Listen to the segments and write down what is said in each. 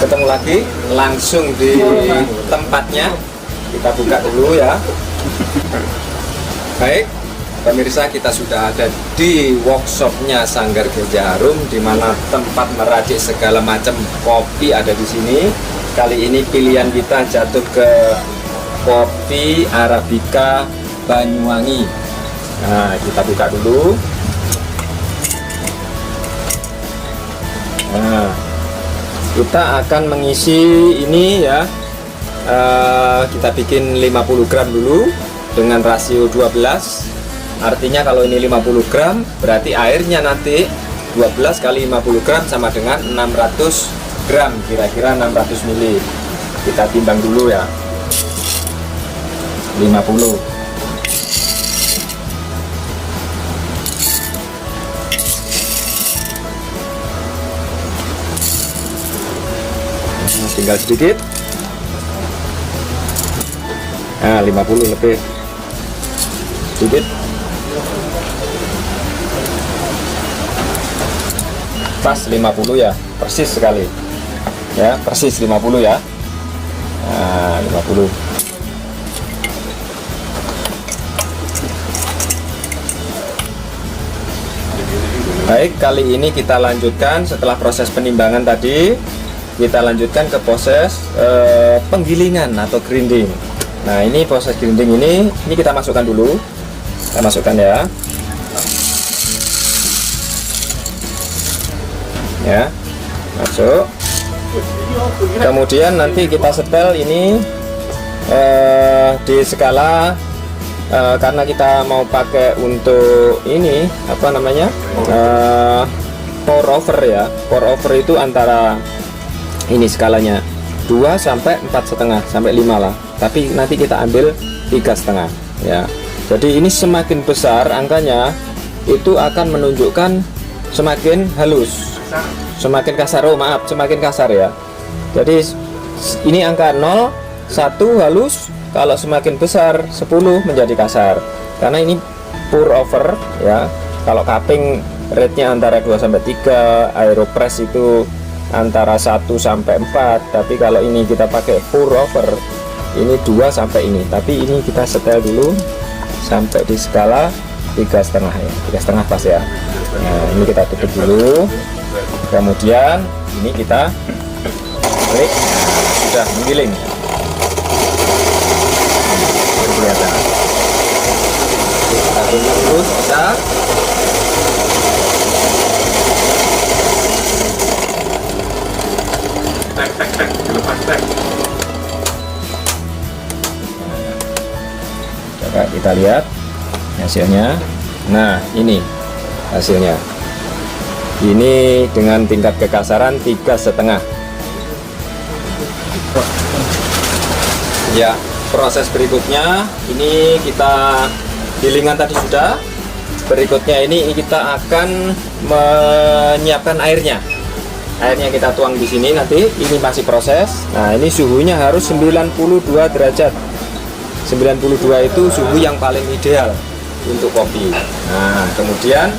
Ketemu lagi langsung di tempatnya. Kita buka dulu ya. Baik, pemirsa, kita sudah ada di workshopnya Sanggar Ganja Harum, di mana tempat meracik segala macam kopi ada di sini. Kali ini pilihan kita jatuh ke kopi Arabica Banyuwangi. Nah, kita buka dulu. Nah, kita akan mengisi ini ya. Kita bikin 50 gram dulu dengan rasio 12. Artinya kalau ini 50 gram berarti airnya nanti 12 kali 50 gram sama dengan 600 gram, kira-kira 600 ml. Kita timbang dulu ya. 50. Tinggal sedikit. Nah, 50 lebih. Sedikit. Pas 50 ya, persis sekali. Ya, persis 50 ya. Nah, 50. Baik, kali ini kita lanjutkan setelah proses penimbangan tadi. Kita lanjutkan ke proses penggilingan atau grinding. Nah, ini proses grinding ini kita masukkan dulu. Kita masukkan ya. Ya, masuk. Kemudian nanti kita setel ini di skala karena kita mau pakai untuk ini apa namanya pour over ya. Pour over itu antara ini skalanya 2 sampai 4,5 sampai 5 lah, tapi nanti kita ambil 3,5 ya. Jadi ini semakin besar angkanya itu akan menunjukkan semakin halus, semakin kasar. Oh maaf, semakin kasar ya. Jadi ini angka 0 1 halus, kalau semakin besar 10 menjadi kasar, karena ini pour over ya. Kalau cupping rate-nya antara 2 sampai 3, aeropress itu antara 1 sampai 4, tapi kalau ini kita pakai pour over ini 2 sampai ini, tapi ini kita setel dulu sampai di skala 3,5 ya, 3,5 pas ya. Nah, ini kita tutup dulu, kemudian ini kita klik. Nah, sudah menggiling, kelihatan. Kita tunggu terus bisa. Coba kita lihat hasilnya. Nah, ini hasilnya. Ini dengan tingkat kekasaran 3,5. Ya, proses berikutnya ini kita gilingan tadi sudah. Berikutnya ini kita akan menyiapkan airnya. Airnya kita tuang di sini nanti. Ini masih proses. Nah, ini suhunya harus 92 derajat. 92 itu suhu yang paling ideal untuk kopi. Nah, kemudian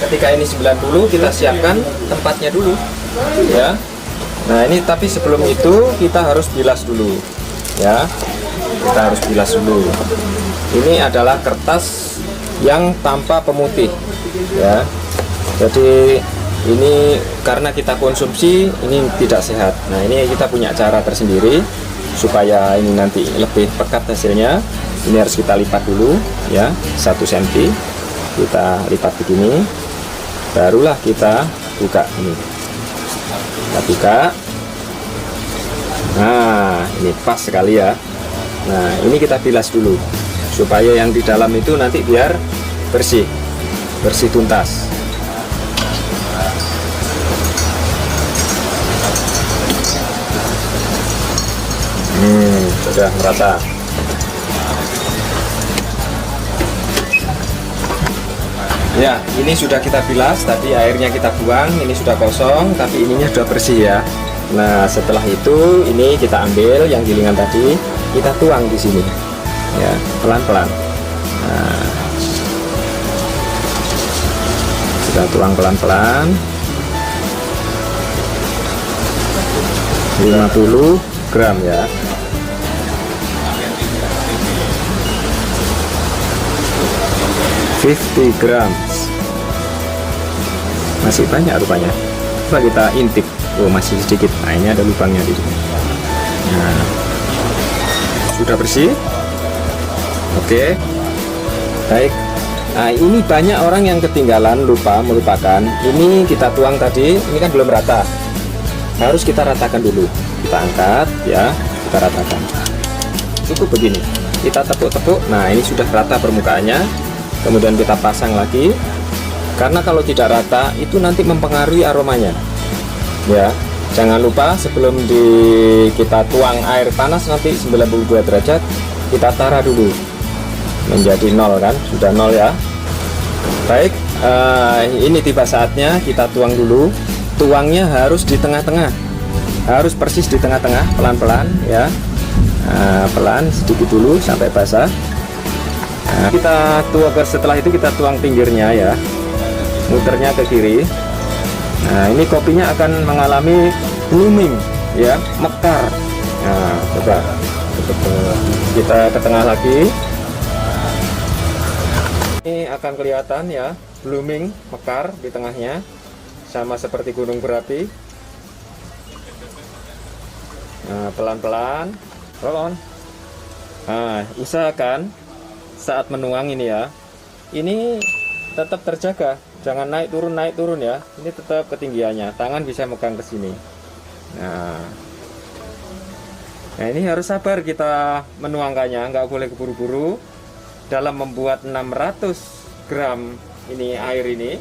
ketika ini 90 kita siapkan tempatnya dulu ya. Nah, ini tapi sebelum itu kita harus bilas dulu ya. Kita harus bilas dulu. Ini adalah kertas yang tanpa pemutih ya. Jadi ini karena kita konsumsi ini tidak sehat. Nah, ini kita punya cara tersendiri supaya ini nanti lebih pekat hasilnya. Ini harus kita lipat dulu ya, 1 cm kita lipat begini, barulah kita buka ini. Kita buka. Nah, ini pas sekali ya. Nah, ini kita bilas dulu supaya yang di dalam itu nanti biar bersih tuntas. Sudah merata. Ya, ini sudah kita bilas, tadi airnya kita buang, ini sudah kosong, tapi ininya sudah bersih ya. Nah, setelah itu ini kita ambil yang gilingan tadi, kita tuang di sini, ya, pelan-pelan. Nah, kita tuang pelan-pelan. 50 gram ya. grams. Masih banyak rupanya. Coba kita intip. Oh, masih sedikit. Nah, ini ada lubangnya di sini. Nah, sudah bersih. Oke. Baik. Nah, ini banyak orang yang ketinggalan, melupakan. Ini kita tuang tadi, ini kan belum rata. Harus kita ratakan dulu. Kita angkat ya, kita ratakan. Cukup begini. Kita tepuk-tepuk. Nah, ini sudah rata permukaannya. Kemudian kita pasang lagi. Karena kalau tidak rata itu nanti mempengaruhi aromanya. Ya, jangan lupa sebelum kita tuang air panas nanti 92 derajat, kita tara dulu menjadi 0 kan, sudah 0 ya. Baik, ini tiba saatnya kita tuang dulu. Tuangnya harus di tengah-tengah, harus persis di tengah-tengah, pelan-pelan ya. Pelan sedikit dulu sampai basah. Nah, kita tuang, setelah itu kita tuang pinggirnya ya, muternya ke kiri. Nah, ini kopinya akan mengalami blooming ya, mekar. Nah, coba kita ke tengah lagi. Ini akan kelihatan ya, blooming, mekar di tengahnya, sama seperti gunung berapi. Nah, pelan-pelan, roll on. Nah, usahakan saat menuang ini ya, ini tetap terjaga, jangan naik turun ya. Ini tetap ketinggiannya, tangan bisa megang ke sini. Nah, ini harus sabar kita menuangkannya, nggak boleh keburu-buru. Dalam membuat 600 gram ini air ini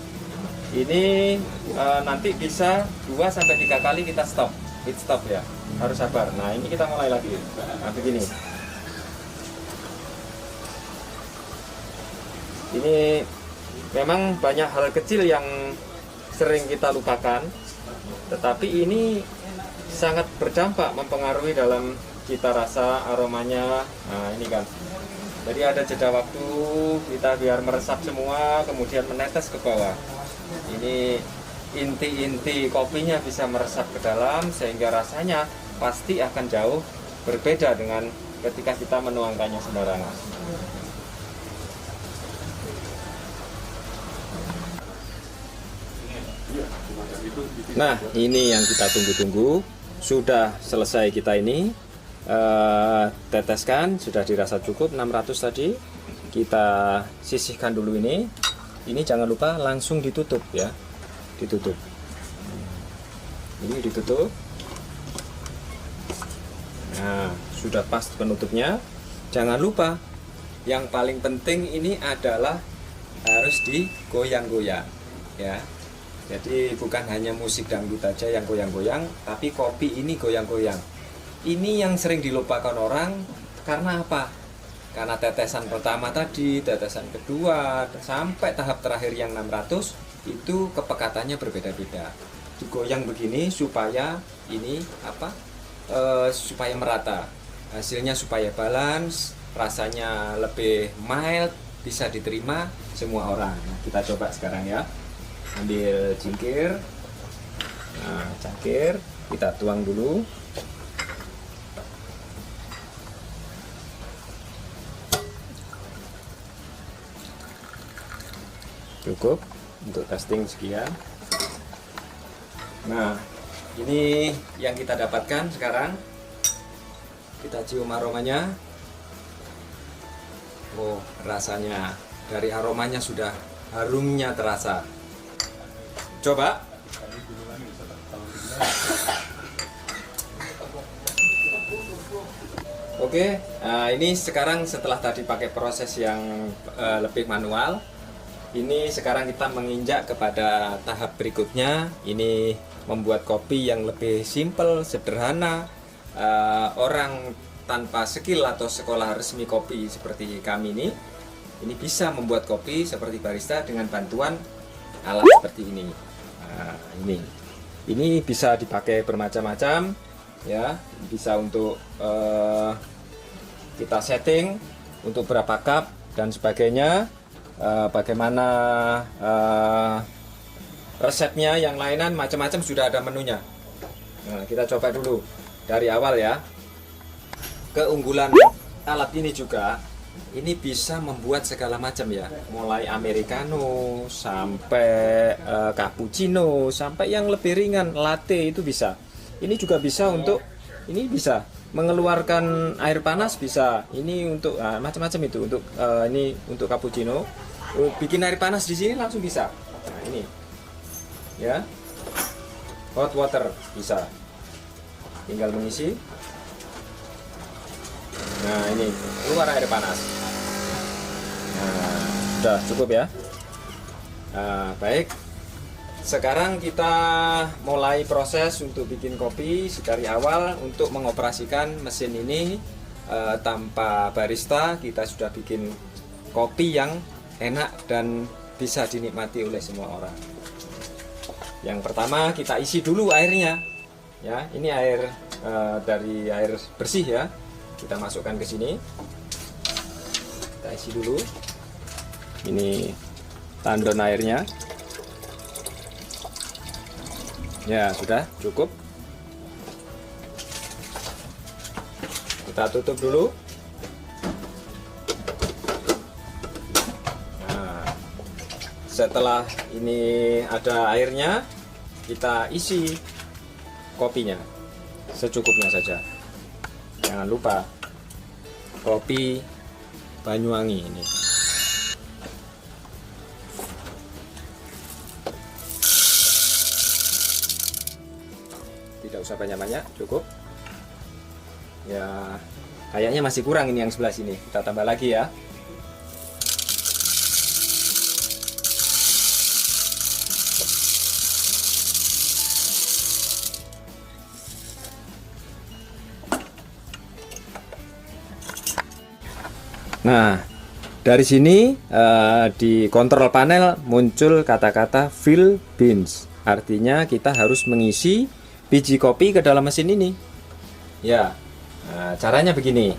nanti bisa 2-3 kali kita stop, hit stop ya, harus sabar. Nah, ini kita mulai lagi. Nah, begini. Ini memang banyak hal kecil yang sering kita lupakan, tetapi ini sangat berdampak, mempengaruhi dalam cita rasa, aromanya. Nah, ini kan, jadi ada jeda waktu kita biar meresap semua, kemudian menetes ke bawah. Ini inti-inti kopinya bisa meresap ke dalam, sehingga rasanya pasti akan jauh berbeda dengan ketika kita menuangkannya sembarangan. Nah, ini yang kita tunggu-tunggu. Sudah selesai kita ini. Teteskan, sudah dirasa cukup 600 tadi. Kita sisihkan dulu ini. Ini jangan lupa langsung ditutup ya. Ditutup. Ini ditutup. Nah, sudah pas penutupnya. Jangan lupa, yang paling penting ini adalah harus digoyang-goyang ya. Jadi bukan hanya musik dangdut aja yang goyang-goyang, tapi kopi ini goyang-goyang. Ini yang sering dilupakan orang. Karena apa? Karena tetesan pertama tadi, tetesan kedua, sampai tahap terakhir yang 600 itu kepekatannya berbeda-beda. Digoyang begini supaya ini supaya merata. Hasilnya supaya balance, rasanya lebih mild, bisa diterima semua orang. Nah, kita coba sekarang ya. Ambil cingkir. Nah, cangkir kita tuang dulu. Cukup untuk testing sekian. Nah, ini yang kita dapatkan sekarang. Kita cium aromanya. Oh, rasanya dari aromanya sudah harumnya terasa. Coba. Oke, nah ini sekarang setelah tadi pakai proses yang lebih manual, ini sekarang kita menginjak kepada tahap berikutnya. Ini membuat kopi yang lebih simple, sederhana. Orang tanpa skill atau sekolah resmi kopi seperti kami ini bisa membuat kopi seperti barista dengan bantuan alat seperti ini. Nah, ini bisa dipakai bermacam-macam ya, bisa untuk kita setting untuk berapa cup dan sebagainya, bagaimana resepnya yang lainan macam-macam sudah ada menunya. Nah, kita coba dulu. dari awal ya. Keunggulan alat ini juga, ini bisa membuat segala macam ya, mulai americano sampai cappuccino, sampai yang lebih ringan latte itu bisa. Ini juga bisa untuk, ini bisa mengeluarkan air panas, bisa. Ini untuk macam-macam itu, untuk ini untuk cappuccino, bikin air panas di sini langsung bisa. Nah ini ya, hot water bisa, tinggal mengisi. Nah ini keluar air panas. Nah sudah cukup ya. Nah, baik, sekarang kita mulai proses untuk bikin kopi dari awal. Untuk mengoperasikan mesin ini tanpa barista, kita sudah bikin kopi yang enak dan bisa dinikmati oleh semua orang. Yang pertama kita isi dulu airnya ya. Ini air dari air bersih ya, kita masukkan ke sini, kita isi dulu. Ini tandon airnya ya, sudah cukup. Kita tutup dulu. Nah, setelah ini ada airnya, kita isi kopinya secukupnya saja. Jangan lupa kopi Banyuwangi ini. Tidak usah banyak-banyak, cukup. Ya, kayaknya masih kurang ini yang sebelah sini. Kita tambah lagi ya. Nah, dari sini di kontrol panel muncul kata-kata fill beans. Artinya kita harus mengisi biji kopi ke dalam mesin ini. Ya, nah, caranya begini.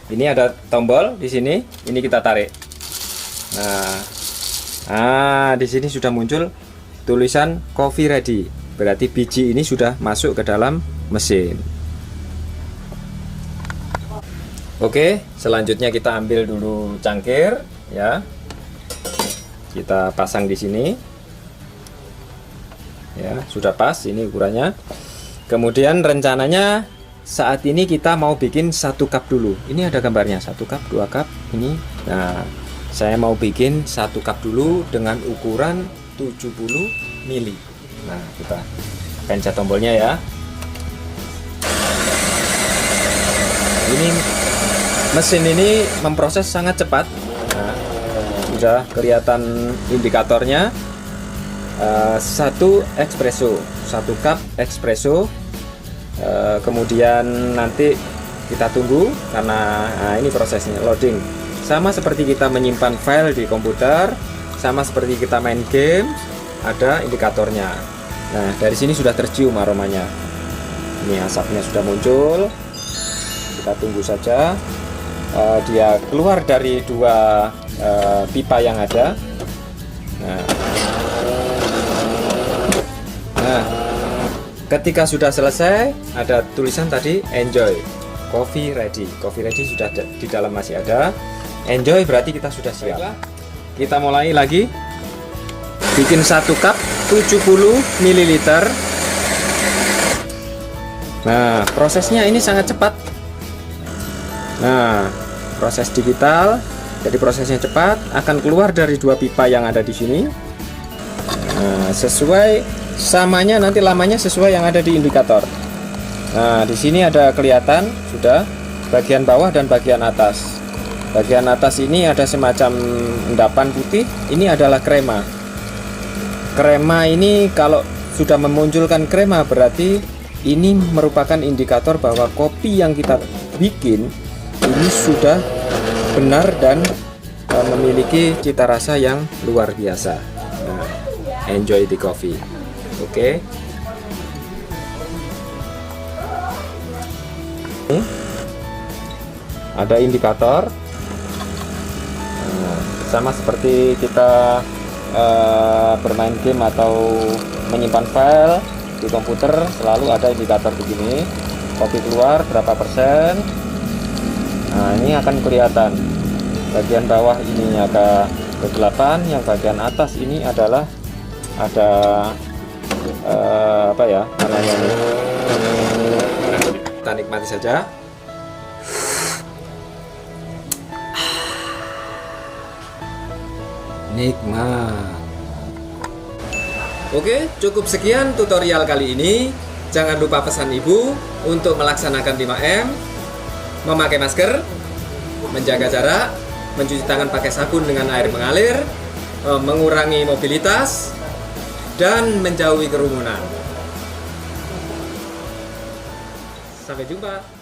Ini ada tombol di sini. Ini kita tarik. Nah, di sini sudah muncul tulisan coffee ready. Berarti biji ini sudah masuk ke dalam mesin. Oke, selanjutnya kita ambil dulu cangkir ya. Kita pasang di sini. Ya, sudah pas ini ukurannya. Kemudian rencananya saat ini kita mau bikin 1 cup dulu. Ini ada gambarnya, 1 cup, 2 cup ini. Nah, saya mau bikin 1 cup dulu dengan ukuran 70 mili. Nah, kita pencet tombolnya ya. Ini mesin ini memproses sangat cepat. Nah, sudah kelihatan indikatornya. 1 espresso, 1 cup espresso. Kemudian nanti kita tunggu karena ini prosesnya loading. Sama seperti kita menyimpan file di komputer, sama seperti kita main game, ada indikatornya. Nah, dari sini sudah tercium aromanya. Ini asapnya sudah muncul. Kita tunggu saja. Dia keluar dari 2 pipa yang ada. Nah, ketika sudah selesai, ada tulisan tadi enjoy, coffee ready. Coffee ready sudah di dalam masih ada. Enjoy berarti kita sudah siap. Kita mulai lagi. Bikin 1 cup 70 ml. Nah, prosesnya ini sangat cepat. Nah, proses digital, jadi prosesnya cepat, akan keluar dari 2 pipa yang ada di sini. Nah, sesuai samanya nanti lamanya sesuai yang ada di indikator. Nah, di sini ada kelihatan sudah bagian bawah dan bagian atas. Bagian atas ini ada semacam endapan putih. Ini adalah krema. Krema ini kalau sudah memunculkan krema berarti ini merupakan indikator bahwa kopi yang kita bikin ini sudah benar dan memiliki cita rasa yang luar biasa. Nah, enjoy the coffee. Oke. Ada indikator. Nah, sama seperti kita bermain game atau menyimpan file di komputer, selalu ada indikator begini. kopi keluar berapa persen. Nah, ini akan kelihatan bagian bawah ini agak kegelapan, yang bagian atas ini adalah ada apa ya namanya ini. Kita nikmati saja. Nikmat. Oke, cukup sekian tutorial kali ini. Jangan lupa pesan ibu untuk melaksanakan 5M, memakai masker, menjaga jarak, mencuci tangan pakai sabun dengan air mengalir, mengurangi mobilitas, dan menjauhi kerumunan. Sampai jumpa.